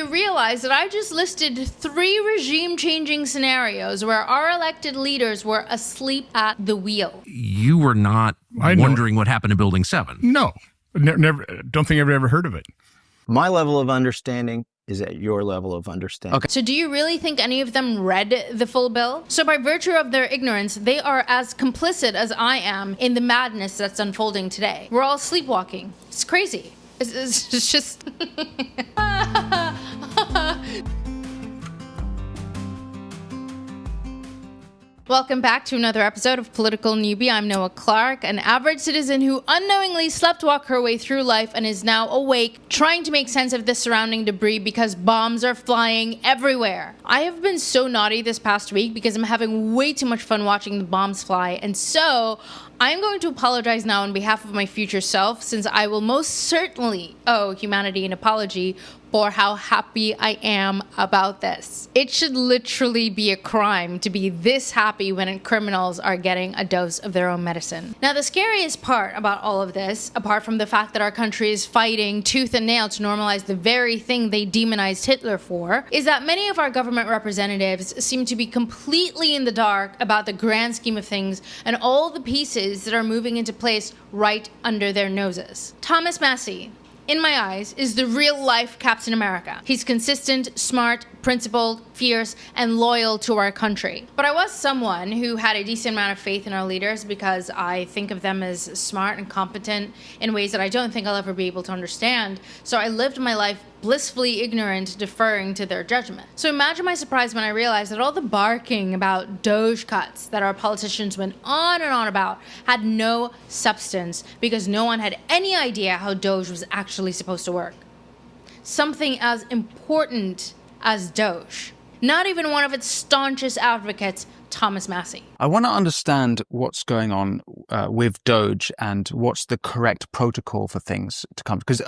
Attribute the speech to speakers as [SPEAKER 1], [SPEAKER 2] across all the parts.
[SPEAKER 1] you realize that I just listed 3 regime-changing scenarios where our elected leaders were asleep at the wheel.
[SPEAKER 2] You were not wondering what happened to Building 7.
[SPEAKER 3] No, never. Don't think I've ever heard of it.
[SPEAKER 4] My level of understanding is at your level of understanding.
[SPEAKER 1] Okay. So do you really think any of them read the full bill? So by virtue of their ignorance, they are as complicit as I am in the madness that's unfolding today. We're all sleepwalking. It's crazy. It's just... Welcome back to another episode of Political Newbie. I'm Noah Clark, an average citizen who unknowingly sleptwalked her way through life and is now awake, trying to make sense of the surrounding debris because bombs are flying everywhere. I have been so naughty this past week because I'm having way too much fun watching the bombs fly, and so I'm going to apologize now on behalf of my future self, since I will most certainly owe humanity an apology for how happy I am about this. It should literally be a crime to be this happy when criminals are getting a dose of their own medicine. Now, the scariest part about all of this, apart from the fact that our country is fighting tooth and nail to normalize the very thing they demonized Hitler for, is that many of our government representatives seem to be completely in the dark about the grand scheme of things and all the pieces that are moving into place right under their noses. Thomas Massie, in my eyes, is the real-life Captain America. He's consistent, smart, principled, fierce, and loyal to our country. But I was someone who had a decent amount of faith in our leaders because I think of them as smart and competent in ways that I don't think I'll ever be able to understand. So I lived my life blissfully ignorant, deferring to their judgment. So imagine my surprise when I realized that all the barking about Doge cuts that our politicians went on and on about had no substance because no one had any idea how Doge was actually supposed to work. Something as important as Doge. Not even one of its staunchest advocates, Thomas Massie.
[SPEAKER 5] I want to understand what's going on with Doge and what's the correct protocol for things to come. Because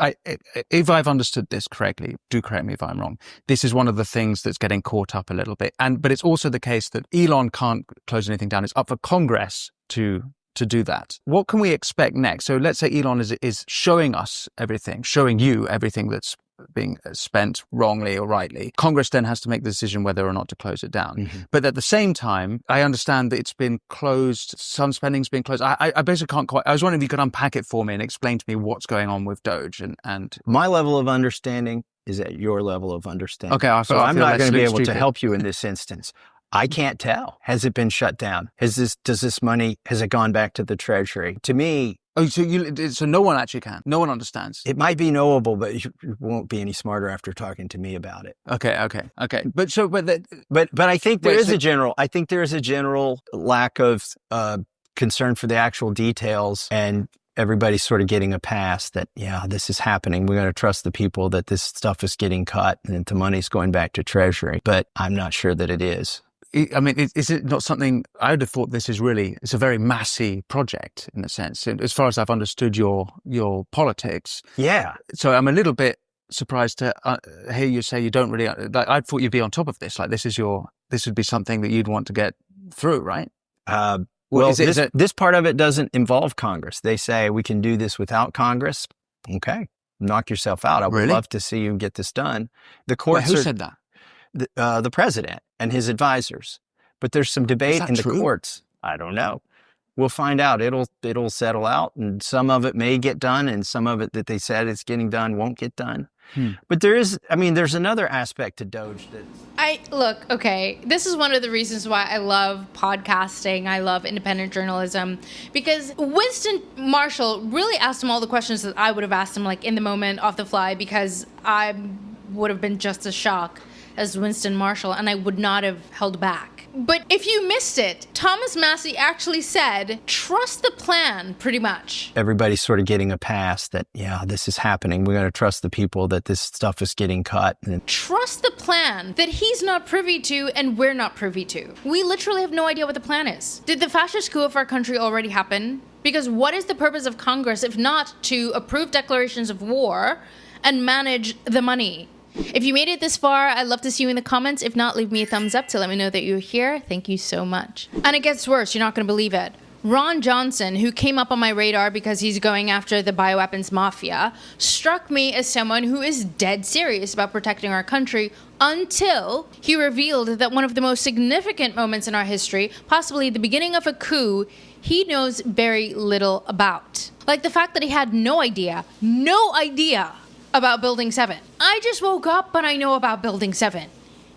[SPEAKER 5] if I've understood this correctly, do correct me if I'm wrong, this is one of the things that's getting caught up a little bit. But it's also the case that Elon can't close anything down. It's up for Congress to do that. What can we expect next? So let's say Elon is showing us everything, showing you everything that's being spent wrongly or rightly. Congress then has to make the decision whether or not to close it down. Mm-hmm. But at the same time, I understand that it's been closed, some spending's been closed. I basically can't quite, I was wondering if you could unpack it for me and explain to me what's going on with Doge and...
[SPEAKER 4] My level of understanding is at your level of understanding.
[SPEAKER 5] Okay,
[SPEAKER 4] so I'm not going to be able to help you in this instance. I can't tell. Has it been shut down? Has this money gone back to the Treasury? To me...
[SPEAKER 5] Oh, so no one actually can. No one understands.
[SPEAKER 4] It might be knowable, but you won't be any smarter after talking to me about it.
[SPEAKER 5] Okay. But
[SPEAKER 4] I think there is a general lack of concern for the actual details, and everybody's sort of getting a pass that, yeah, this is happening. We're going to trust the people that this stuff is getting cut and that the money's going back to Treasury. But I'm not sure that it is.
[SPEAKER 5] I mean, is it not something, I would have thought it's a very massy project in a sense, as far as I've understood your politics.
[SPEAKER 4] Yeah.
[SPEAKER 5] So I'm a little bit surprised to hear you say you don't really, I thought you'd be on top of this. Like this would be something that you'd want to get through, right?
[SPEAKER 4] This part of it doesn't involve Congress. They say we can do this without Congress. Okay. Knock yourself out. I would love to see you get this done. The courts
[SPEAKER 5] who said that?
[SPEAKER 4] The president and his advisors. But there's some debate in the courts. I don't know. We'll find out. It'll settle out, and some of it may get done, and some of it that they said it's getting done won't get done. But there's another aspect to Doge that...
[SPEAKER 1] Okay, this is one of the reasons why I love podcasting, I love independent journalism, because Winston Marshall really asked him all the questions that I would have asked him, like, in the moment, off the fly, because I would have been just as shocked as Winston Marshall, and I would not have held back. But if you missed it, Thomas Massie actually said, trust the plan, pretty much.
[SPEAKER 4] Everybody's sort of getting a pass that, yeah, this is happening. We're going to trust the people that this stuff is getting cut.
[SPEAKER 1] Trust the plan that he's not privy to and we're not privy to. We literally have no idea what the plan is. Did the fascist coup of our country already happen? Because what is the purpose of Congress if not to approve declarations of war and manage the money? If you made it this far, I'd love to see you in the comments. If not, leave me a thumbs up to let me know that you're here. Thank you so much. And it gets worse. You're not going to believe it. Ron Johnson, who came up on my radar because he's going after the bioweapons mafia, struck me as someone who is dead serious about protecting our country until he revealed that one of the most significant moments in our history, possibly the beginning of a coup, he knows very little about. Like the fact that he had no idea about Building 7. I just woke up and I know about Building 7.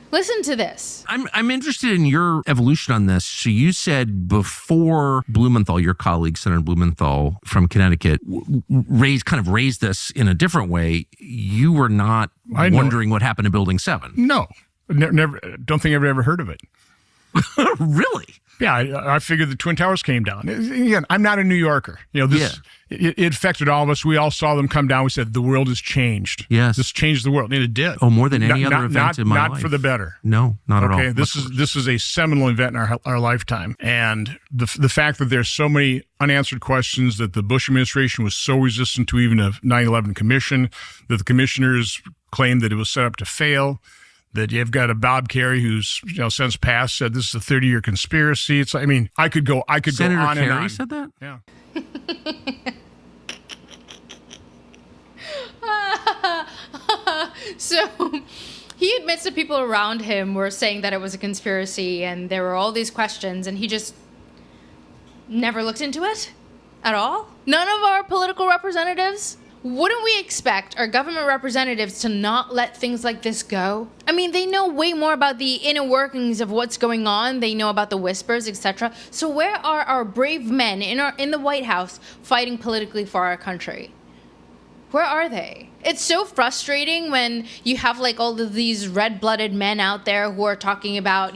[SPEAKER 1] Listen to this.
[SPEAKER 2] I'm interested in your evolution on this. So you said before Blumenthal, your colleague, Senator Blumenthal from Connecticut, raised this in a different way. You were not wondering what happened to Building 7.
[SPEAKER 3] No, never. Don't think I've ever heard of it.
[SPEAKER 2] Really?
[SPEAKER 3] Yeah, I figured the Twin Towers came down. Again, I'm not a New Yorker. It affected all of us. We all saw them come down. We said, the world has changed.
[SPEAKER 2] Yes.
[SPEAKER 3] This changed the world. And it did.
[SPEAKER 2] Oh, more than any other event in my life.
[SPEAKER 3] Not for the better.
[SPEAKER 2] No, not at all.
[SPEAKER 3] Okay, this is a seminal event in our lifetime. And the fact that there's so many unanswered questions, that the Bush administration was so resistant to even a 9/11 commission, that the commissioners claimed that it was set up to fail, that you've got a Bob Kerrey who's since passed said this is a 30-year conspiracy. It's I could go
[SPEAKER 2] Senator
[SPEAKER 3] on and
[SPEAKER 2] Kerry
[SPEAKER 3] on.
[SPEAKER 2] said that?
[SPEAKER 3] Yeah.
[SPEAKER 1] So he admits that people around him were saying that it was a conspiracy and there were all these questions and he just never looked into it at all. None of our political representatives. Wouldn't we expect our government representatives to not let things like this go? I mean, they know way more about the inner workings of what's going on. They know about the whispers, etc. So where are our brave men in the White House fighting politically for our country? Where are they? It's so frustrating when you have all of these red-blooded men out there who are talking about,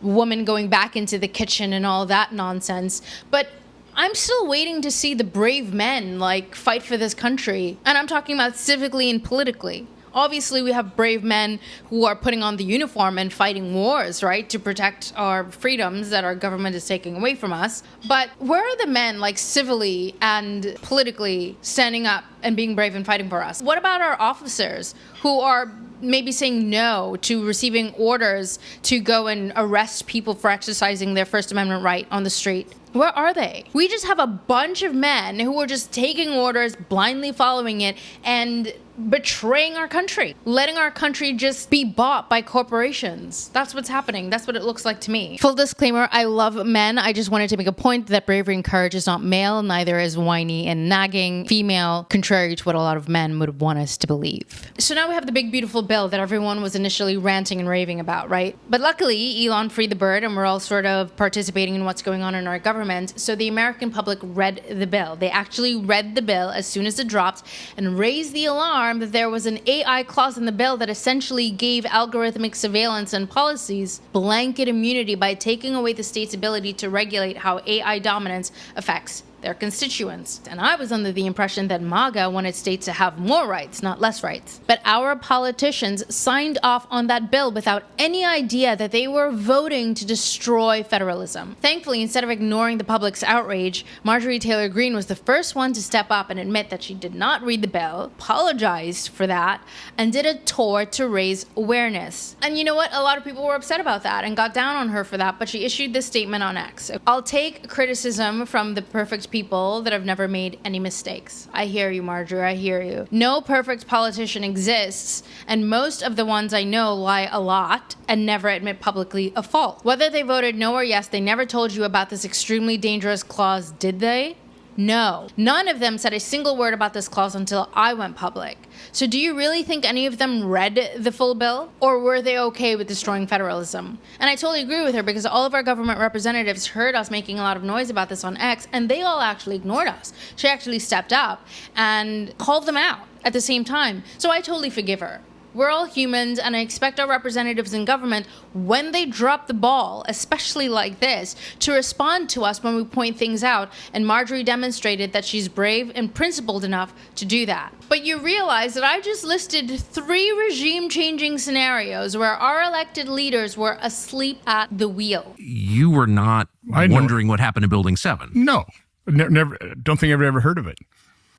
[SPEAKER 1] women going back into the kitchen and all that nonsense. But I'm still waiting to see the brave men fight for this country. And I'm talking about civically and politically. Obviously, we have brave men who are putting on the uniform and fighting wars, right, to protect our freedoms that our government is taking away from us. But where are the men, civilly and politically standing up and being brave and fighting for us? What about our officers who are maybe saying no to receiving orders to go and arrest people for exercising their First Amendment right on the street? Where are they? We just have a bunch of men who are just taking orders, blindly following it, and betraying our country, letting our country just be bought by corporations. That's what's happening. That's what it looks like to me. Full disclaimer, I love men. I just wanted to make a point that bravery and courage is not male, neither is whiny and nagging female, contrary to what a lot of men would want us to believe. So now we have the big, beautiful bill that everyone was initially ranting and raving about, right? But luckily, Elon freed the bird, and we're all sort of participating in what's going on in our government. So the American public read the bill. They actually read the bill as soon as it dropped and raised the alarm that there was an AI clause in the bill that essentially gave algorithmic surveillance and policies blanket immunity by taking away the state's ability to regulate how AI dominance affects their constituents. And I was under the impression that MAGA wanted states to have more rights, not less rights. But our politicians signed off on that bill without any idea that they were voting to destroy federalism. Thankfully, instead of ignoring the public's outrage, Marjorie Taylor Greene was the first one to step up and admit that she did not read the bill, apologized for that, and did a tour to raise awareness. And you know what? A lot of people were upset about that and got down on her for that, but she issued this statement on X. I'll take criticism from the perfect people that have never made any mistakes. I hear you, Marjorie, I hear you. No perfect politician exists, and most of the ones I know lie a lot and never admit publicly a fault. Whether they voted no or yes, they never told you about this extremely dangerous clause, did they? No. None of them said a single word about this clause until I went public. So do you really think any of them read the full bill? Or were they okay with destroying federalism? And I totally agree with her, because all of our government representatives heard us making a lot of noise about this on X, and they all actually ignored us. She actually stepped up and called them out at the same time. So I totally forgive her. We're all humans, and I expect our representatives in government, when they drop the ball, especially like this, to respond to us when we point things out, and Marjorie demonstrated that she's brave and principled enough to do that. But you realize that I just listed 3 regime-changing scenarios where our elected leaders were asleep at the wheel.
[SPEAKER 2] You were not wondering what happened to Building 7.
[SPEAKER 3] No, never. Don't think I've ever heard of it.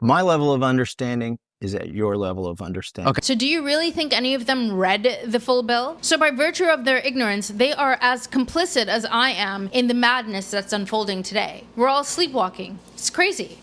[SPEAKER 4] My level of understanding is at your level of understanding.
[SPEAKER 5] Okay.
[SPEAKER 1] So do you really think any of them read the full bill? So by virtue of their ignorance, they are as complicit as I am in the madness that's unfolding today. We're all sleepwalking. It's crazy.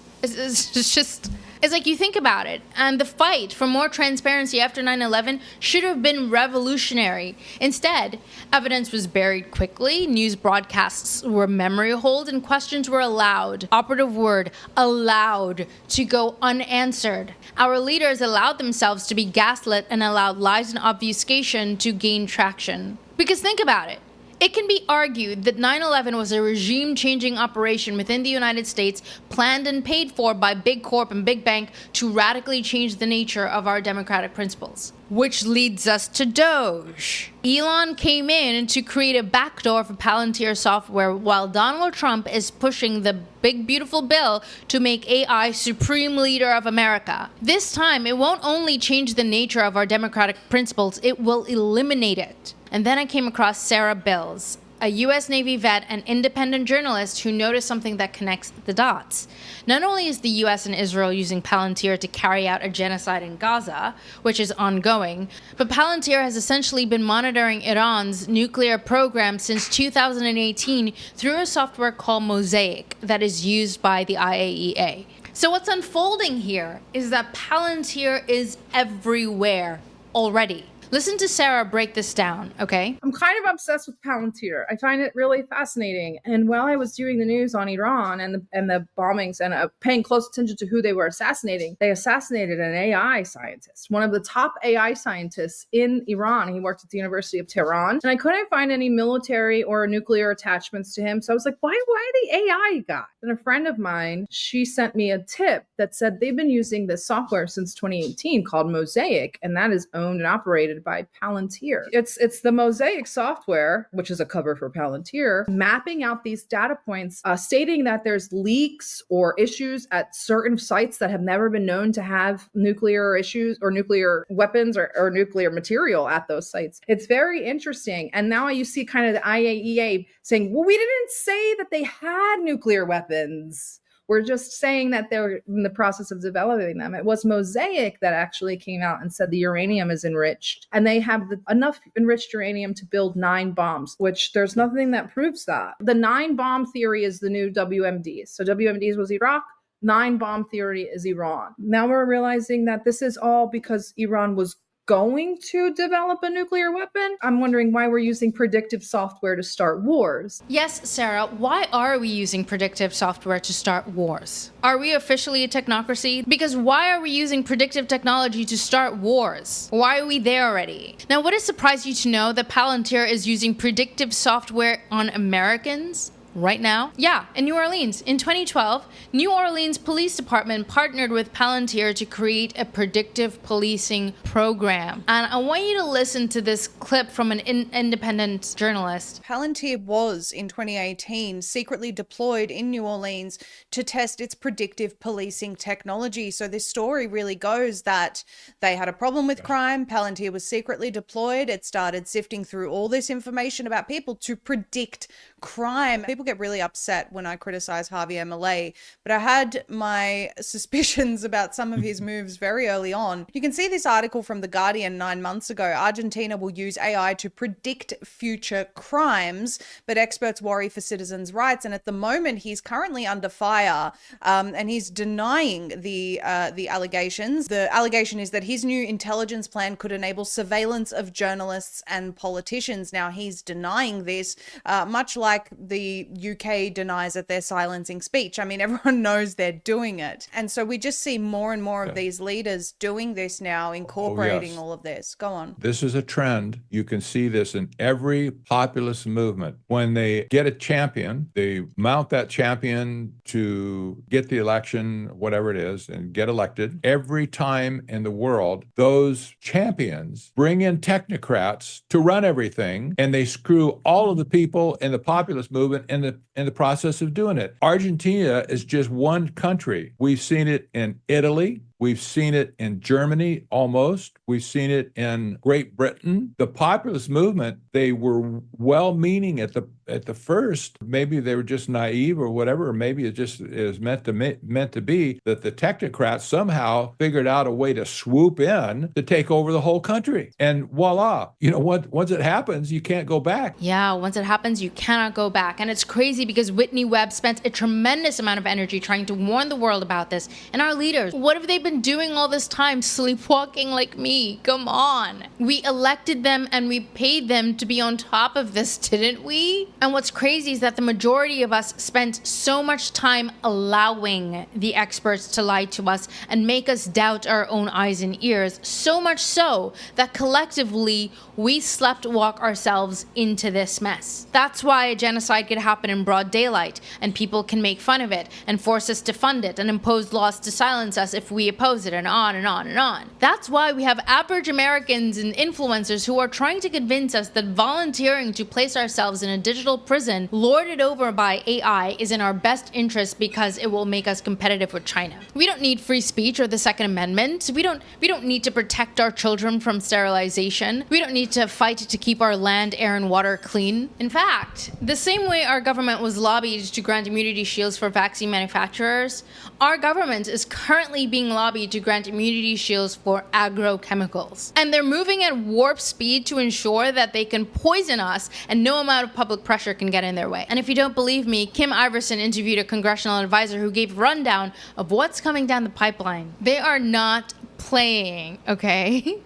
[SPEAKER 1] It's like, you think about it, and the fight for more transparency after 9/11 should have been revolutionary. Instead, evidence was buried quickly, news broadcasts were memory hold, and questions were allowed, operative word, allowed, to go unanswered. Our leaders allowed themselves to be gaslit and allowed lies and obfuscation to gain traction. Because think about it. It can be argued that 9/11 was a regime-changing operation within the United States, planned and paid for by Big Corp and Big Bank to radically change the nature of our democratic principles. Which leads us to Doge. Elon came in to create a backdoor for Palunteer software while Donald Trump is pushing the big beautiful bill to make AI supreme leader of America. This time, it won't only change the nature of our democratic principles, it will eliminate it. And then I came across Sarah Bills, a U.S. Navy vet and independent journalist who noticed something that connects the dots. Not only is the U.S. and Israel using Palunteer to carry out a genocide in Gaza, which is ongoing, but Palunteer has essentially been monitoring Iran's nuclear program since 2018 through a software called Mosaic that is used by the IAEA. So what's unfolding here is that Palunteer is everywhere already. Listen to Sarah break this down, okay?
[SPEAKER 6] I'm kind of obsessed with Palunteer. I find it really fascinating. And while I was doing the news on Iran and the bombings and paying close attention to who they were assassinating, they assassinated an AI scientist, one of the top AI scientists in Iran. He worked at the University of Tehran. And I couldn't find any military or nuclear attachments to him. So I was like, why the AI guy? And a friend of mine, she sent me a tip that said they've been using this software since 2018 called Mosaic, and that is owned and operated by Palunteer. It's the Mosaic software, which is a cover for Palunteer, mapping out these data points, stating that there's leaks or issues at certain sites that have never been known to have nuclear issues or nuclear weapons or nuclear material at those sites. It's very interesting. And now you see kind of the IAEA saying, well, we didn't say that they had nuclear weapons. We're just saying that they're in the process of developing them. It was Mosaic that actually came out and said the uranium is enriched, and they have enough enriched uranium to build 9 bombs, which there's nothing that proves that. The 9 bomb theory is the new WMDs. So WMDs was Iraq. 9 bomb theory is Iran. Now we're realizing that this is all because Iran was going to develop a nuclear weapon. I'm wondering why we're using predictive software to start wars.
[SPEAKER 1] Yes, Sarah, why are we using predictive software to start wars? Are we officially a technocracy? Because why are we using predictive technology to start wars? Why are we there already? Now, would it surprise you to know that Palunteer is using predictive software on Americans? Right now? Yeah, in New Orleans. In 2012, New Orleans Police Department partnered with Palunteer to create a predictive policing program. And I want you to listen to this clip from an independent journalist.
[SPEAKER 7] Palunteer was, in 2018, secretly deployed in New Orleans to test its predictive policing technology. So this story really goes that they had a problem with crime. Palunteer was secretly deployed. It started sifting through all this information about people to predict crime. People get really upset when I criticize Harvey MLA, but I had my suspicions about some of his moves very early on. You can see this article from The Guardian 9 months ago. Argentina will use AI to predict future crimes, but experts worry for citizens' rights. And at the moment, he's currently under fire, and he's denying the allegations. The allegation is that his new intelligence plan could enable surveillance of journalists and politicians. Now, he's denying this, much like the UK denies that they're silencing speech. I mean, everyone knows they're doing it. And so we just see more and more of these leaders doing this now, incorporating all of this. Go on.
[SPEAKER 8] This is a trend. You can see this in every populist movement. When they get a champion, they mount that champion to get the election, whatever it is, and get elected. Every time in the world, those champions bring in technocrats to run everything, and they screw all of the people in the populist movement in the process of doing it. Argentina is just one country. We've seen it in Italy. We've seen it in Germany almost. We've seen it in Great Britain. The populist movement, they were well-meaning at the first. Maybe they were just naive or whatever, or maybe it just is meant to be that the technocrats somehow figured out a way to swoop in to take over the whole country. And voila, once it happens, you can't go back.
[SPEAKER 1] Yeah, once it happens, you cannot go back. And it's crazy because Whitney Webb spent a tremendous amount of energy trying to warn the world about this. And our leaders, what have they been doing all this time? Sleepwalking like me? Come on. We elected them and we paid them to be on top of this, didn't we? And what's crazy is that the majority of us spent so much time allowing the experts to lie to us and make us doubt our own eyes and ears, so much so that collectively we sleptwalk ourselves into this mess. That's why a genocide could happen in broad daylight and people can make fun of it and force us to fund it and impose laws to silence us if we oppose it, and on and on and on. That's why we have average Americans and influencers who are trying to convince us that volunteering to place ourselves in a digital prison lorded over by AI is in our best interest because it will make us competitive with China. We don't need free speech or the Second Amendment. We don't need to protect our children from sterilization. We don't need to fight to keep our land, air, and water clean. In fact, the same way our government was lobbied to grant immunity shields for vaccine manufacturers, our government is currently being lobbied to grant immunity shields for agrochemicals. And they're moving at warp speed to ensure that they can poison us and no amount of public pressure can get in their way. And if you don't believe me, Kim Iverson interviewed a congressional advisor who gave a rundown of what's coming down the pipeline. They are not playing, okay?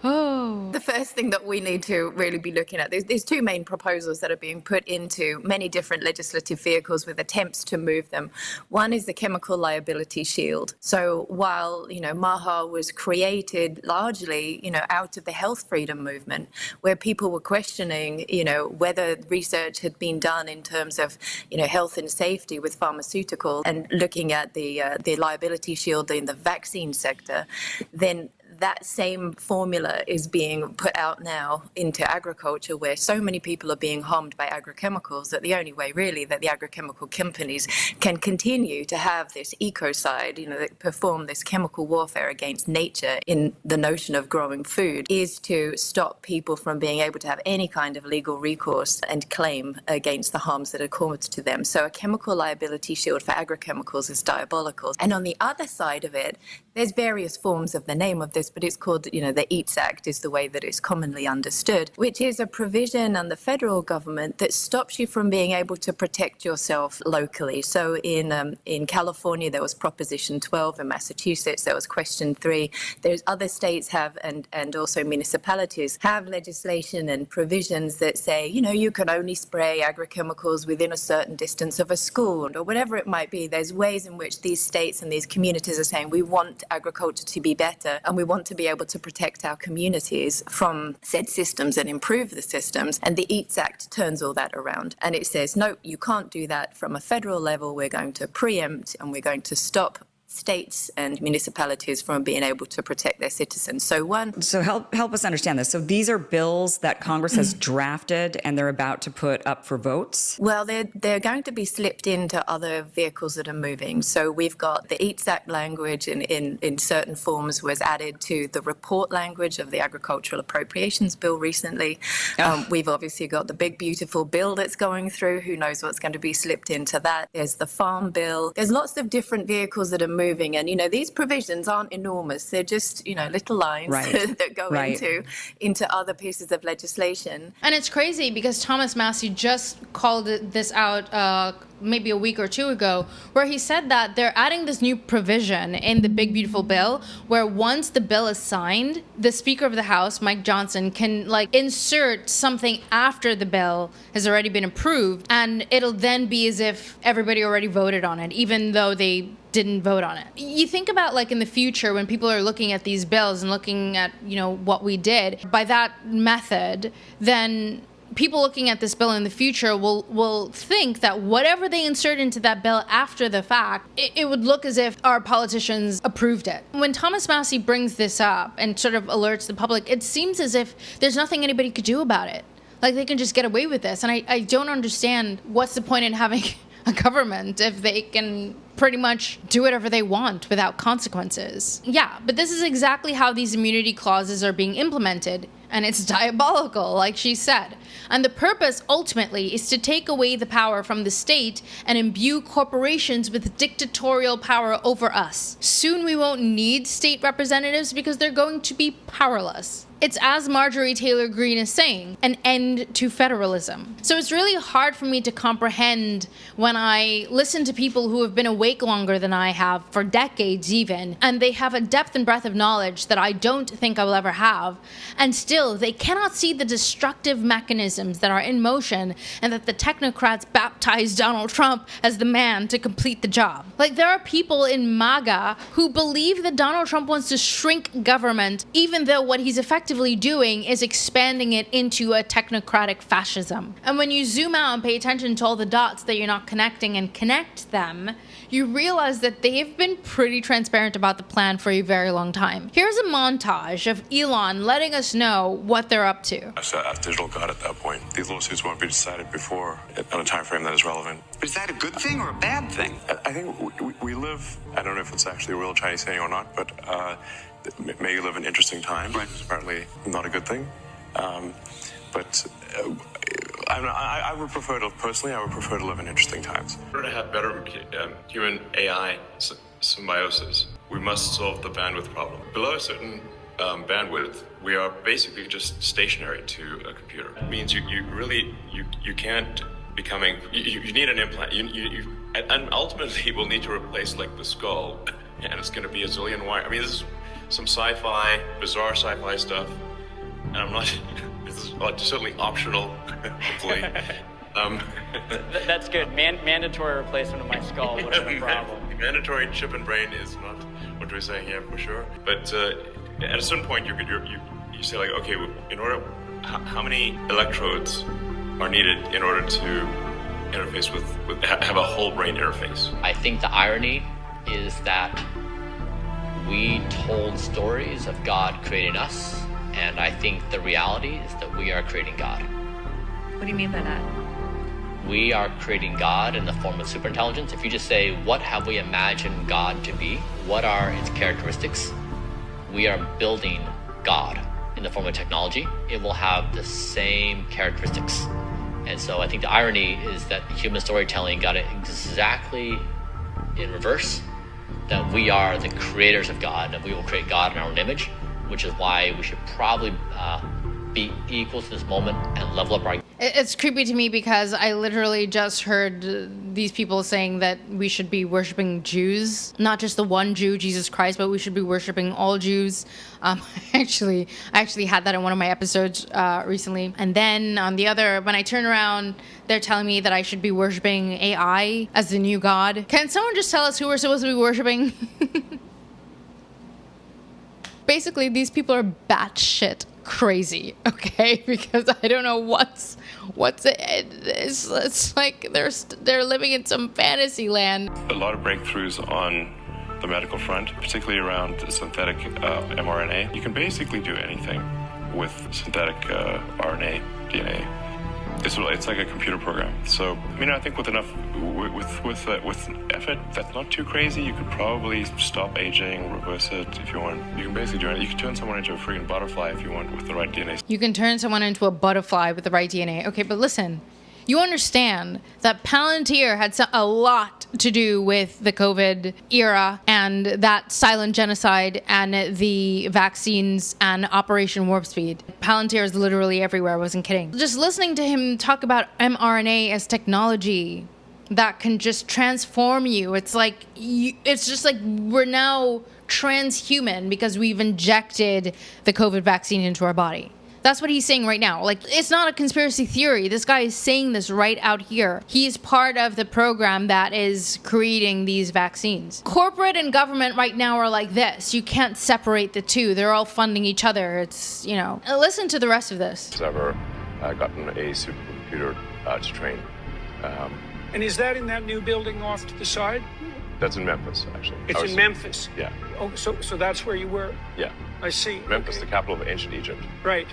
[SPEAKER 1] Oh.
[SPEAKER 9] The first thing that we need to really be looking at, there's two main proposals that are being put into many different legislative vehicles with attempts to move them. One is the chemical liability shield. So while, MAHA was created largely, out of the health freedom movement, where people were questioning, whether research had been done in terms of, health and safety with pharmaceuticals and looking at the liability shield in the vaccine sector, then that same formula is being put out now into agriculture, where so many people are being harmed by agrochemicals that the only way really that the agrochemical companies can continue to have this ecocide, that perform this chemical warfare against nature in the notion of growing food, is to stop people from being able to have any kind of legal recourse and claim against the harms that are caused to them. So a chemical liability shield for agrochemicals is diabolical. And on the other side of it, there's various forms of the name of this, but it's called, the EATS Act is the way that it's commonly understood, which is a provision on the federal government that stops you from being able to protect yourself locally. So in California, there was Proposition 12. In Massachusetts, there was Question 3. There's other states have, and also municipalities have legislation and provisions that say, you can only spray agrochemicals within a certain distance of a school or whatever it might be. There's ways in which these states and these communities are saying we want agriculture to be better and we want to be able to protect our communities from said systems and improve the systems. And the EATS Act turns all that around. And it says, no, you can't do that from a federal level. We're going to preempt and we're going to stop states and municipalities from being able to protect their citizens. So
[SPEAKER 10] help us understand this. So these are bills that Congress has drafted and they're about to put up for votes?
[SPEAKER 9] Well, they're going to be slipped into other vehicles that are moving. So we've got the EATS Act language in certain forms was added to the report language of the Agricultural Appropriations Bill recently. We've obviously got the big, beautiful bill that's going through. Who knows what's going to be slipped into that? There's the Farm Bill. There's lots of different vehicles that are moving. And, these provisions aren't enormous. They're just, little lines that go into other pieces of legislation.
[SPEAKER 1] And it's crazy because Thomas Massie just called this out maybe a week or two ago, where he said that they're adding this new provision in the big, beautiful bill where once the bill is signed, the Speaker of the House, Mike Johnson, can insert something after the bill has already been approved. And it'll then be as if everybody already voted on it, even though they didn't vote on it. You think about in the future when people are looking at these bills and looking at, what we did by that method, then people looking at this bill in the future will think that whatever they insert into that bill after the fact, it would look as if our politicians approved it. When Thomas Massie brings this up and sort of alerts the public, it seems as if there's nothing anybody could do about it. They can just get away with this. And I don't understand what's the point in having a government if they can pretty much do whatever they want without consequences. Yeah, but this is exactly how these immunity clauses are being implemented, and it's diabolical, like she said. And the purpose, ultimately, is to take away the power from the state and imbue corporations with dictatorial power over us. Soon we won't need state representatives because they're going to be powerless. It's, as Marjorie Taylor Greene is saying, an end to federalism. So it's really hard for me to comprehend when I listen to people who have been awake longer than I have, for decades even, and they have a depth and breadth of knowledge that I don't think I will ever have, and still they cannot see the destructive mechanisms that are in motion and that the technocrats baptized Donald Trump as the man to complete the job. Like, there are people in MAGA who believe that Donald Trump wants to shrink government, even though what he's effectively doing is expanding it into a technocratic fascism. And when you zoom out and pay attention to all the dots that you're not connecting and connect them, you realize that they've been pretty transparent about the plan for a very long time. Here's a montage of Elon letting us know what they're up to.
[SPEAKER 11] A digital god at that point. These lawsuits won't be decided before on a time frame that is relevant.
[SPEAKER 12] But is that a good thing or a bad thing?
[SPEAKER 11] I think we live, I don't know if it's actually a real Chinese saying or not, but may you live in interesting times. Right. It's apparently not a good thing. But I would prefer to, personally, I would prefer to live in interesting times. In order to have better human AI symbiosis, we must solve the bandwidth problem. Below a certain bandwidth, we are basically just stationary to a computer. It means you can't becoming, you need an implant, and ultimately we'll need to replace like the skull, and it's going to be a zillion wire. I mean, this is some sci-fi, bizarre sci-fi stuff, and I'm not, this is certainly optional, hopefully.
[SPEAKER 13] That's good. Mandatory replacement of my skull, whatever the problem.
[SPEAKER 11] Mandatory chip and brain is not what we're saying here for sure. But at a certain point, you say like, okay, in order, how many electrodes are needed in order to interface with have a whole brain interface?
[SPEAKER 14] I think the irony is that we told stories of God creating us, and I think the reality is that we are creating God.
[SPEAKER 15] What do you mean by that?
[SPEAKER 14] We are creating God in the form of superintelligence. If you just say, what have we imagined God to be? What are its characteristics? We are building God in the form of technology. It will have the same characteristics. And so I think the irony is that human storytelling got it exactly in reverse, that we are the creators of God, and we will create God in our own image, which is why we should probably be equal to this moment and level up our...
[SPEAKER 1] It's creepy to me because I literally just heard these people saying that we should be worshiping Jews, not just the one Jew, Jesus Christ, but we should be worshiping all Jews. I actually had that in one of my episodes recently. And then on the other, when I turn around, they're telling me that I should be worshiping AI as the new God. Can someone just tell us who we're supposed to be worshiping? Basically, these people are batshit crazy, okay? Because I don't know what's it. It's like they're living in some fantasy land.
[SPEAKER 11] A lot of breakthroughs on the medical front, particularly around synthetic mRNA. You can basically do anything with synthetic RNA, DNA. It's like a computer program. So, I mean, I think with enough, with effort, that's not too crazy. You could probably stop aging, reverse it if you want. You can basically do it. You can turn someone into a freaking butterfly if you want with the right DNA.
[SPEAKER 1] You can turn someone into a butterfly with the right DNA. Okay, but listen, you understand that Palunteer had a lot to do with the COVID era and that silent genocide and the vaccines and Operation Warp Speed. Palunteer is literally everywhere, I wasn't kidding. Just listening to him talk about mRNA as technology that can just transform you. It's like, it's just like we're now transhuman because we've injected the COVID vaccine into our body. That's what he's saying right now. Like, it's not a conspiracy theory. This guy is saying this right out here. He's part of the program that is creating these vaccines. Corporate and government right now are like this. You can't separate the two. They're all funding each other. It's, you know. Listen to the rest of this.
[SPEAKER 11] I've ever gotten a supercomputer to train.
[SPEAKER 16] And is that in that new building off to the side?
[SPEAKER 11] That's in Memphis, actually.
[SPEAKER 16] It's in Memphis?
[SPEAKER 11] Yeah.
[SPEAKER 16] Oh, so that's where you were?
[SPEAKER 11] Yeah.
[SPEAKER 16] I see.
[SPEAKER 11] Memphis, the capital of ancient Egypt.
[SPEAKER 16] Right.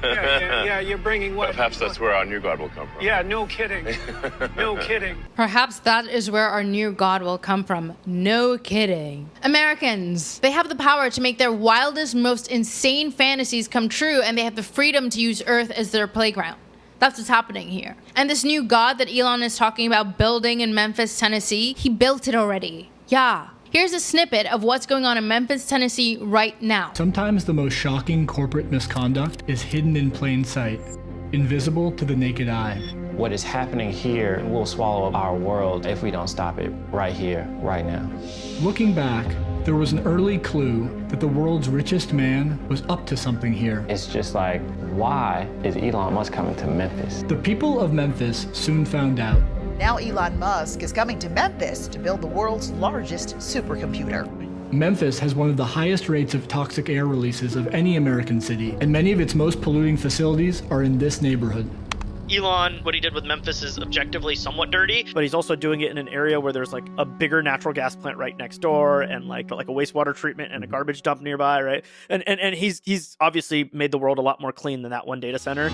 [SPEAKER 16] Yeah, you're bringing what?
[SPEAKER 11] Perhaps that's where our new God will come from.
[SPEAKER 16] Yeah, no kidding. No kidding.
[SPEAKER 1] Perhaps that is where our new God will come from. No kidding. Americans, they have the power to make their wildest, most insane fantasies come true, and they have the freedom to use Earth as their playground. That's what's happening here. And this new God that Elon is talking about building in Memphis, Tennessee, he built it already. Yeah. Here's a snippet of what's going on in Memphis, Tennessee right now.
[SPEAKER 17] Sometimes the most shocking corporate misconduct is hidden in plain sight, invisible to the naked eye.
[SPEAKER 18] What is happening here will swallow our world if we don't stop it right here, right now.
[SPEAKER 17] Looking back, there was an early clue that the world's richest man was up to something here.
[SPEAKER 18] It's just like, why is Elon Musk coming to Memphis?
[SPEAKER 17] The people of Memphis soon found out.
[SPEAKER 19] Now Elon Musk is coming to Memphis to build the world's largest supercomputer.
[SPEAKER 17] Memphis has one of the highest rates of toxic air releases of any American city, and many of its most polluting facilities are in this neighborhood.
[SPEAKER 20] Elon, what he did with Memphis is objectively somewhat dirty, but he's also doing it in an area where there's like a bigger natural gas plant right next door and like a wastewater treatment and a garbage dump nearby, right? And he's obviously made the world a lot more clean than that one data center.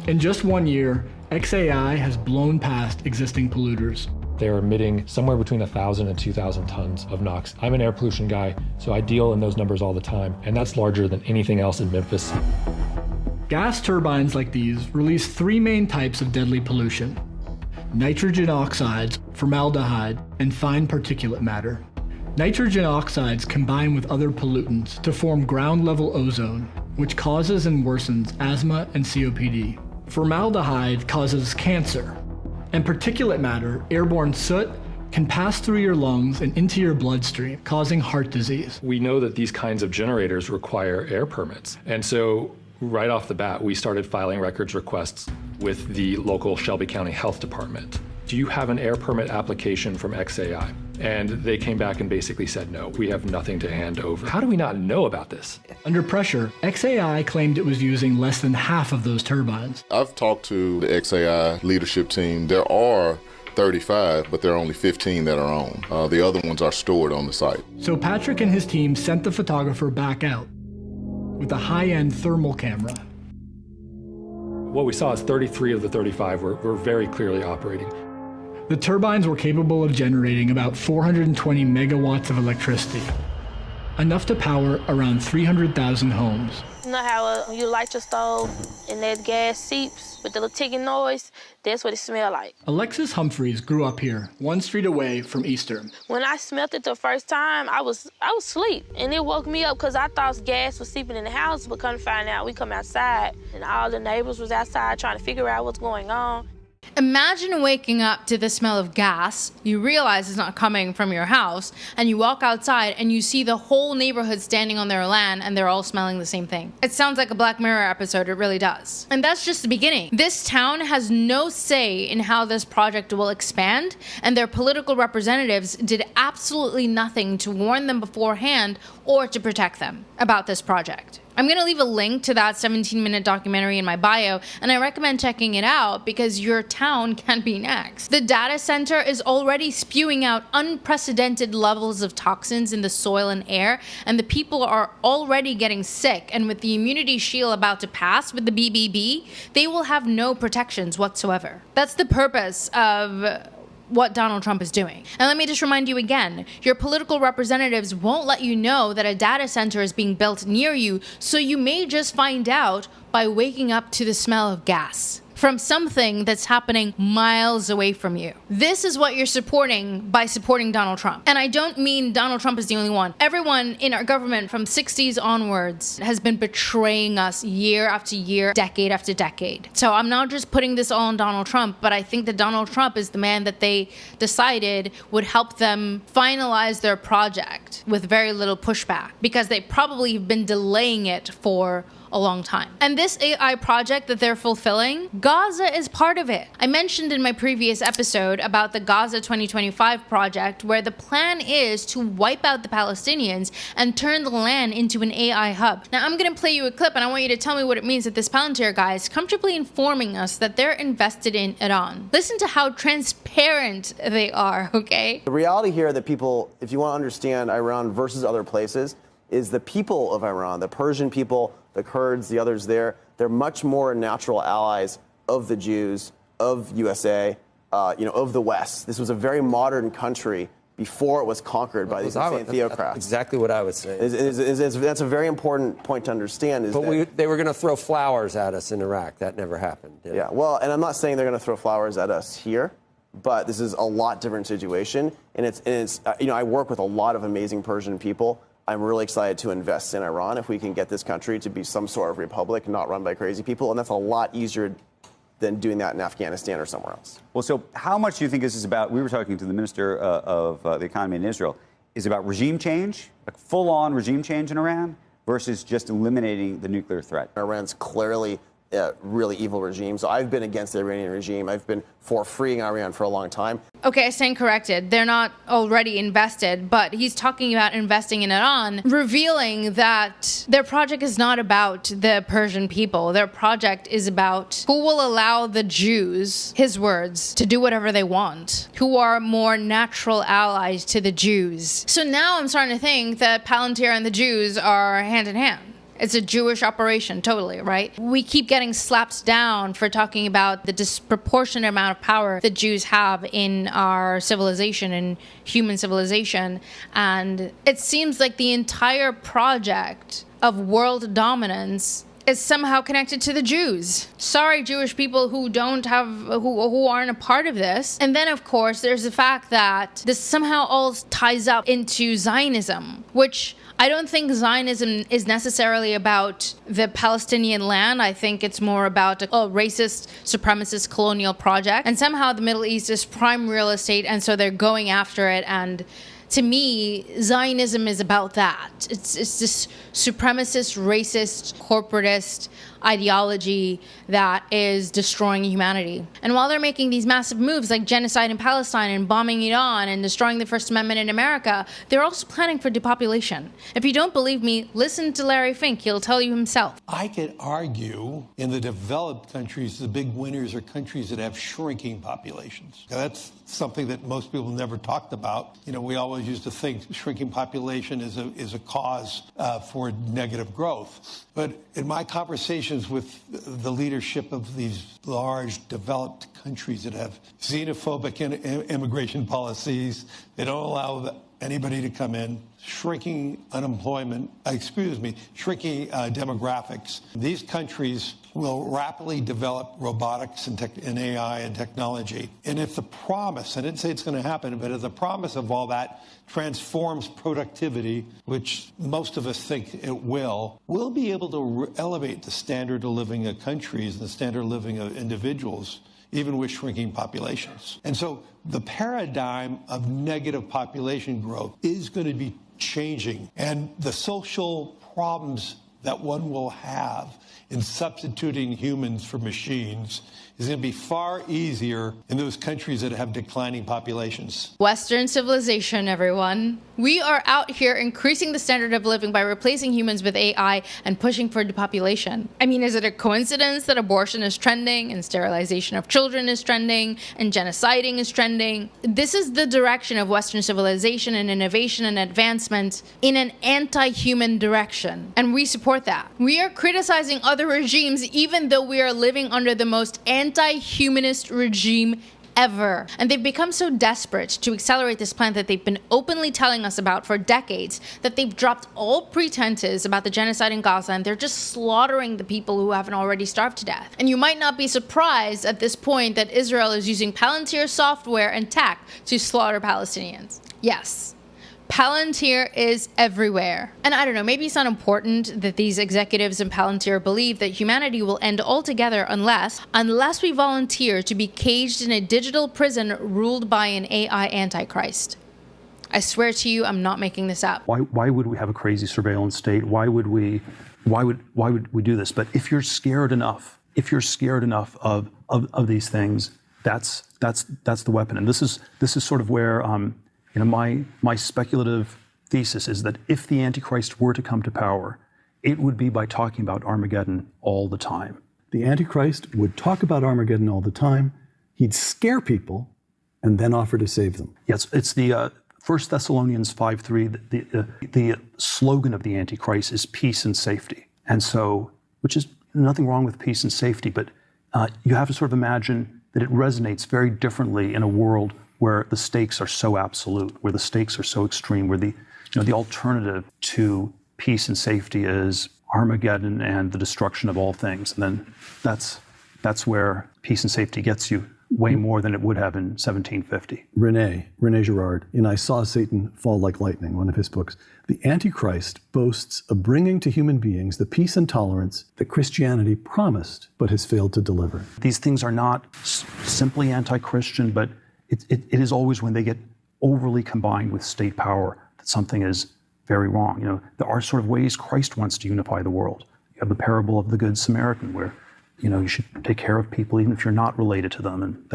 [SPEAKER 17] In just 1 year, XAI has blown past existing polluters.
[SPEAKER 21] They're emitting somewhere between 1,000 and 2,000 tons of NOx. I'm an air pollution guy, so I deal in those numbers all the time, and that's larger than anything else in Memphis.
[SPEAKER 17] Gas turbines like these release 3 main types of deadly pollution: nitrogen oxides, formaldehyde, and fine particulate matter. Nitrogen oxides combine with other pollutants to form ground-level ozone, which causes and worsens asthma and COPD. Formaldehyde causes cancer, and particulate matter, airborne soot, can pass through your lungs and into your bloodstream, causing heart disease.
[SPEAKER 21] We know that these kinds of generators require air permits, and so right off the bat, we started filing records requests with the local Shelby County Health Department. Do you have an air permit application from XAI? And they came back and basically said, no, we have nothing to hand over. How do we not know about this?
[SPEAKER 17] Under pressure, XAI claimed it was using less than half of those turbines.
[SPEAKER 22] I've talked to the XAI leadership team. There are 35, but there are only 15 that are on. The other ones are stored on the site.
[SPEAKER 17] So Patrick and his team sent the photographer back out with a high-end thermal camera.
[SPEAKER 21] What we saw is 33 of the 35 were very clearly operating.
[SPEAKER 17] The turbines were capable of generating about 420 megawatts of electricity, enough to power around 300,000 homes.
[SPEAKER 23] You know how you light your stove and that gas seeps with the little ticking noise? That's what it smells like.
[SPEAKER 17] Alexis Humphreys grew up here, 1 street away from Eastern.
[SPEAKER 23] When I smelled it the first time, I was asleep, and it woke me up because I thought gas was seeping in the house, but come to find out, we come outside, and all the neighbors was outside trying to figure out what's going on.
[SPEAKER 1] Imagine waking up to the smell of gas, you realize it's not coming from your house, and you walk outside and you see the whole neighborhood standing on their land and they're all smelling the same thing. It sounds like a Black Mirror episode, it really does. And that's just the beginning. This town has no say in how this project will expand, and their political representatives did absolutely nothing to warn them beforehand or to protect them about this project. I'm going to leave a link to that 17-minute documentary in my bio, and I recommend checking it out because your town can be next. The data center is already spewing out unprecedented levels of toxins in the soil and air, and the people are already getting sick, and with the immunity shield about to pass with the BBB, they will have no protections whatsoever. That's the purpose of what Donald Trump is doing. And let me just remind you again, your political representatives won't let you know that a data center is being built near you, so you may just find out by waking up to the smell of gas from something that's happening miles away from you. This is what you're supporting by supporting Donald Trump. And I don't mean Donald Trump is the only one. Everyone in our government from 60s onwards has been betraying us year after year, decade after decade. So I'm not just putting this all on Donald Trump, but I think that Donald Trump is the man that they decided would help them finalize their project with very little pushback, because they probably have been delaying it for a long time. And this AI project that they're fulfilling, Gaza is part of it. I mentioned in my previous episode about the Gaza 2025 project, where the plan is to wipe out the Palestinians and turn the land into an AI hub. Now I'm going to play you a clip and I want you to tell me what it means that this Palunteer guy is comfortably informing us that they're invested in Iran. Listen to how transparent they are, okay?
[SPEAKER 2] The reality here that people, if you want to understand Iran versus other places, is the people of Iran, the Persian people, the Kurds, the others there, they're much more natural allies of the Jews, of USA, of the West. This was a very modern country before it was conquered by these insane theocrats.
[SPEAKER 3] Exactly what I would say.
[SPEAKER 2] That's a very important point to understand.
[SPEAKER 3] They were going to throw flowers at us in Iraq. That never happened.
[SPEAKER 2] Yeah, well, and I'm not saying they're going to throw flowers at us here, but this is a lot different situation. And it's I work with a lot of amazing Persian people. I'm really excited to invest in Iran if we can get this country to be some sort of republic, not run by crazy people. And that's a lot easier than doing that in Afghanistan or somewhere else.
[SPEAKER 4] Well, so how much do you think this is about? We were talking to the Minister of the Economy in Israel. Is it about regime change, like full-on regime change in Iran, versus just eliminating the nuclear threat?
[SPEAKER 2] Iran's clearly a really evil regime. So I've been against the Iranian regime. I've been for freeing Iran for a long time.
[SPEAKER 1] Okay, I stand corrected. They're not already invested, but he's talking about investing in Iran, revealing that their project is not about the Persian people. Their project is about who will allow the Jews, his words, to do whatever they want, who are more natural allies to the Jews. So now I'm starting to think that Palunteer and the Jews are hand in hand. It's a Jewish operation, totally, right? We keep getting slapped down for talking about the disproportionate amount of power the Jews have in our civilization, in human civilization. And it seems like the entire project of world dominance is somehow connected to the Jews. Sorry, Jewish people who aren't a part of this. And then, of course, there's the fact that this somehow all ties up into Zionism, which I don't think Zionism is necessarily about the Palestinian land. I think it's more about a racist, supremacist colonial project. And somehow the Middle East is prime real estate, and so they're going after it. And to me, Zionism is about that. It's this supremacist, racist, corporatist ideology that is destroying humanity. And while they're making these massive moves like genocide in Palestine and bombing Iran and destroying the First Amendment in America, they're also planning for depopulation. If you don't believe me, listen to Larry Fink. He'll tell you himself.
[SPEAKER 24] I could argue in the developed countries, the big winners are countries that have shrinking populations. Now, that's something that most people never talked about. We always used to think shrinking population is a cause for negative growth. But in my conversations with the leadership of these large developed countries that have xenophobic immigration policies, they don't allow anybody to come in, shrinking shrinking demographics. These countries will rapidly develop robotics and AI and technology. And if the promise, I didn't say it's going to happen, but if the promise of all that transforms productivity, which most of us think it will, we'll be able to elevate the standard of living of countries and the standard of living of individuals, even with shrinking populations. And so the paradigm of negative population growth is going to be changing. And the social problems that one will have in substituting humans for machines is going to be far easier in those countries that have declining populations.
[SPEAKER 1] Western civilization, everyone. We are out here increasing the standard of living by replacing humans with AI and pushing for depopulation. I mean, is it a coincidence that abortion is trending and sterilization of children is trending and genociding is trending? This is the direction of Western civilization and innovation and advancement in an anti-human direction. And we support that. We are criticizing other regimes even though we are living under the most anti-humanist regime ever. And they've become so desperate to accelerate this plan that they've been openly telling us about for decades that they've dropped all pretenses about the genocide in Gaza and they're just slaughtering the people who haven't already starved to death. And you might not be surprised at this point that Israel is using Palunteer software and tech to slaughter Palestinians. Yes. Palunteer is everywhere. And I don't know, maybe it's not important that these executives in Palunteer believe that humanity will end altogether unless we volunteer to be caged in a digital prison ruled by an AI antichrist. I swear to you, I'm not making this up.
[SPEAKER 25] Why would we have a crazy surveillance state? Why would we
[SPEAKER 5] why would we do this? But if you're scared enough of these things, that's the weapon. And this is sort of where my speculative thesis is that if the Antichrist were to come to power, it would be by talking about Armageddon all the time.
[SPEAKER 6] The Antichrist would talk about Armageddon all the time. He'd scare people and then offer to save them.
[SPEAKER 5] Yes, it's the 1 Thessalonians 5:3. The slogan of the Antichrist is peace and safety. And so, which is nothing wrong with peace and safety, but you have to sort of imagine that it resonates very differently in a world where the stakes are so absolute, where the stakes are so extreme, where the alternative to peace and safety is Armageddon and the destruction of all things. And then that's where peace and safety gets you way more than it would have in 1750.
[SPEAKER 6] René Girard, in I Saw Satan Fall Like Lightning, one of his books, the Antichrist boasts of bringing to human beings the peace and tolerance that Christianity promised but has failed to deliver.
[SPEAKER 5] These things are not simply anti-Christian, but it is always when they get overly combined with state power that something is very wrong. There are sort of ways Christ wants to unify the world. You have the parable of the Good Samaritan, where you should take care of people even if you're not related to them, and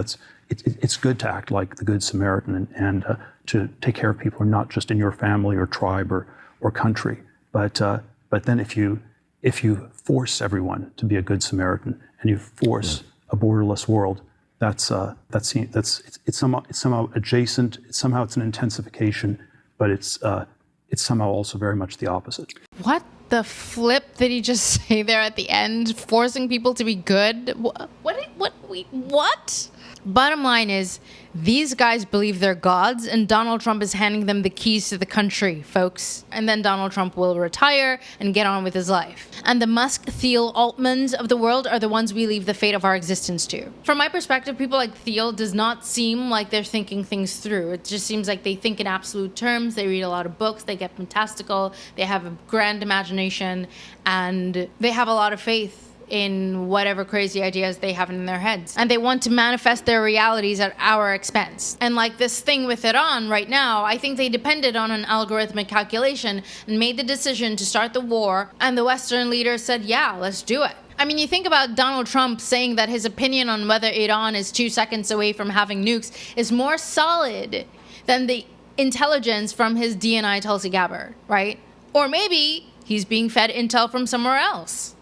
[SPEAKER 5] it's good to act like the Good Samaritan and to take care of people who are not just in your family or tribe or country. But then if you force everyone to be a Good Samaritan and you force a borderless world, it's somehow adjacent. It's an intensification, but it's somehow also very much the opposite.
[SPEAKER 1] What the flip did he just say there at the end? Forcing people to be good? What? Bottom line is, these guys believe they're gods, and Donald Trump is handing them the keys to the country, folks. And then Donald Trump will retire and get on with his life. And the Musk, Thiel, Altmans of the world are the ones we leave the fate of our existence to. From my perspective, people like Thiel does not seem like they're thinking things through. It just seems like they think in absolute terms. They read a lot of books. They get fantastical. They have a grand imagination, and they have a lot of faith in whatever crazy ideas they have in their heads. And they want to manifest their realities at our expense. And like this thing with Iran right now, I think they depended on an algorithmic calculation and made the decision to start the war, and the Western leaders said, yeah, let's do it. I mean, you think about Donald Trump saying that his opinion on whether Iran is 2 seconds away from having nukes is more solid than the intelligence from his DNI Tulsi Gabbard, right? Or maybe he's being fed intel from somewhere else.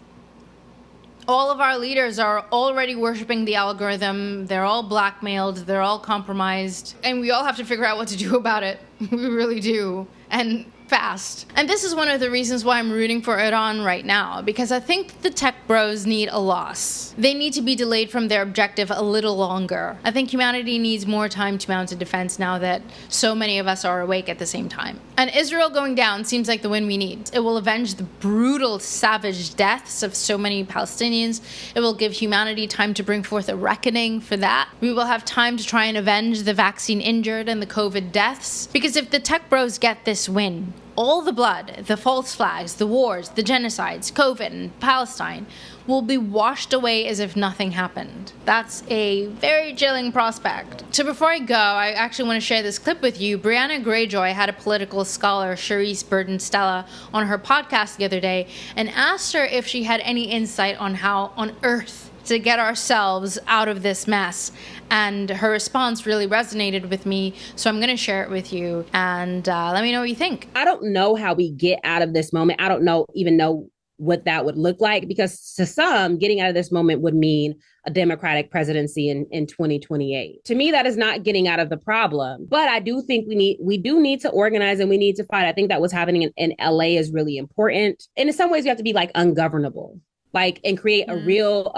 [SPEAKER 1] All of our leaders are already worshiping the algorithm. They're all blackmailed. They're all compromised. And we all have to figure out what to do about it. We really do. And fast. And this is one of the reasons why I'm rooting for Iran right now, because I think the tech bros need a loss. They need to be delayed from their objective a little longer. I think humanity needs more time to mount a defense now that so many of us are awake at the same time. And Israel going down seems like the win we need. It will avenge the brutal, savage deaths of so many Palestinians. It will give humanity time to bring forth a reckoning for that. We will have time to try and avenge the vaccine injured and the COVID deaths. Because if the tech bros get this win, all the blood, the false flags, the wars, the genocides, COVID, and Palestine will be washed away as if nothing happened. That's a very chilling prospect. So before I go, I actually want to share this clip with you. Brianna Greyjoy had a political scholar, Charisse Burton-Stella, on her podcast the other day and asked her if she had any insight on how on earth to get ourselves out of this mess. And her response really resonated with me, so I'm going to share it with you, and let me know what you think.
[SPEAKER 7] I don't know how we get out of this moment. I don't even know what that would look like, because to some, getting out of this moment would mean a Democratic presidency in 2028. To me, that is not getting out of the problem. But I do think we do need to organize and we need to fight. I think that what's happening in LA is really important. And in some ways, we have to be like ungovernable. And create a real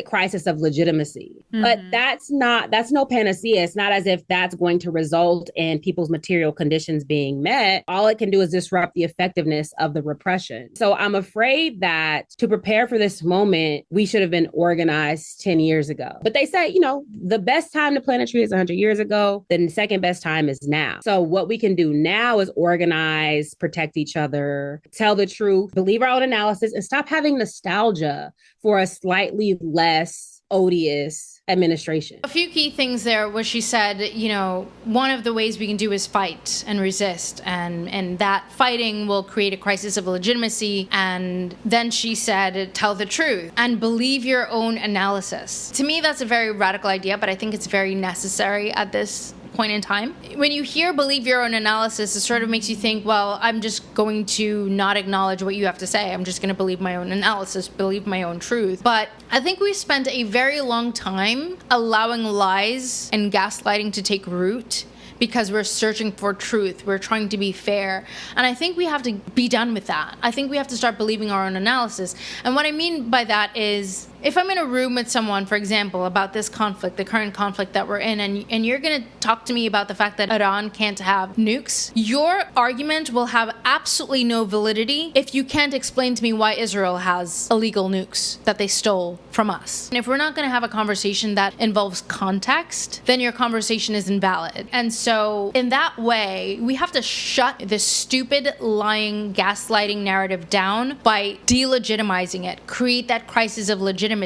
[SPEAKER 7] crisis of legitimacy. Mm-hmm. But that's no panacea. It's not as if that's going to result in people's material conditions being met. All it can do is disrupt the effectiveness of the repression. So I'm afraid that to prepare for this moment, we should have been organized 10 years ago. But they say, the best time to plant a tree is 100 years ago. Then the second best time is now. So what we can do now is organize, protect each other, tell the truth, believe our own analysis, and stop having nostalgia for a slightly less odious administration.
[SPEAKER 1] A few key things there where she said, you know, one of the ways we can do is fight and resist, and that fighting will create a crisis of legitimacy. And then she said, tell the truth and believe your own analysis. To me, that's a very radical idea, but I think it's very necessary at this point in time. When you hear believe your own analysis, it sort of makes you think, well, I'm just going to not acknowledge what you have to say. I'm just going to believe my own analysis, believe my own truth. But I think we've spent a very long time allowing lies and gaslighting to take root because we're searching for truth. We're trying to be fair. And I think we have to be done with that. I think we have to start believing our own analysis. And what I mean by that is, if I'm in a room with someone, for example, about this conflict, the current conflict that we're in, and you're going to talk to me about the fact that Iran can't have nukes, your argument will have absolutely no validity if you can't explain to me why Israel has illegal nukes that they stole from us. And if we're not going to have a conversation that involves context, then your conversation is invalid. And so in that way, we have to shut this stupid, lying, gaslighting narrative down by delegitimizing it, create that crisis of legitimacy.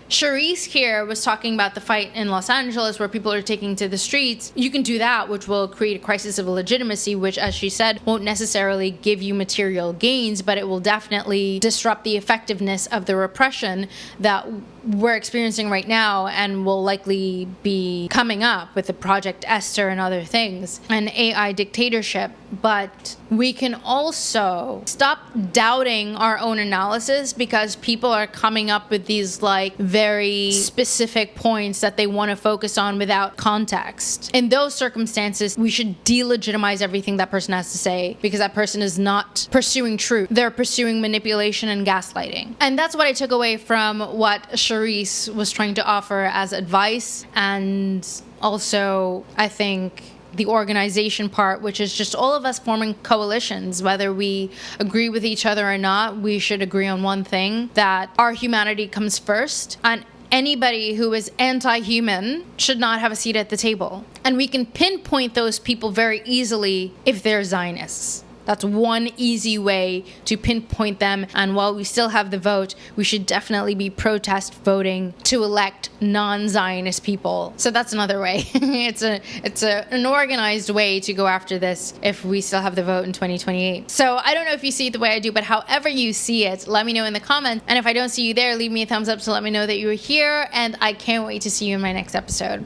[SPEAKER 1] Charisse here was talking about the fight in Los Angeles where people are taking to the streets. You can do that, which will create a crisis of legitimacy, which, as she said, won't necessarily give you material gains, but it will definitely disrupt the effectiveness of the repression that we're experiencing right now and will likely be coming up with the Project Esther and other things, an AI dictatorship. But we can also stop doubting our own analysis because people are coming up with these like very specific points that they want to focus on without context. In those circumstances, we should delegitimize everything that person has to say because that person is not pursuing truth. They're pursuing manipulation and gaslighting. And that's what I took away from what Charisse was trying to offer as advice. And also, I think the organization part, which is just all of us forming coalitions, whether we agree with each other or not, we should agree on one thing, that our humanity comes first. And anybody who is anti-human should not have a seat at the table. And we can pinpoint those people very easily if they're Zionists. That's one easy way to pinpoint them. And while we still have the vote, we should definitely be protest voting to elect non-Zionist people. So that's another way. It's an organized way to go after this if we still have the vote in 2028. So I don't know if you see it the way I do, but however you see it, let me know in the comments. And if I don't see you there, leave me a thumbs up to let me know that you were here. And I can't wait to see you in my next episode.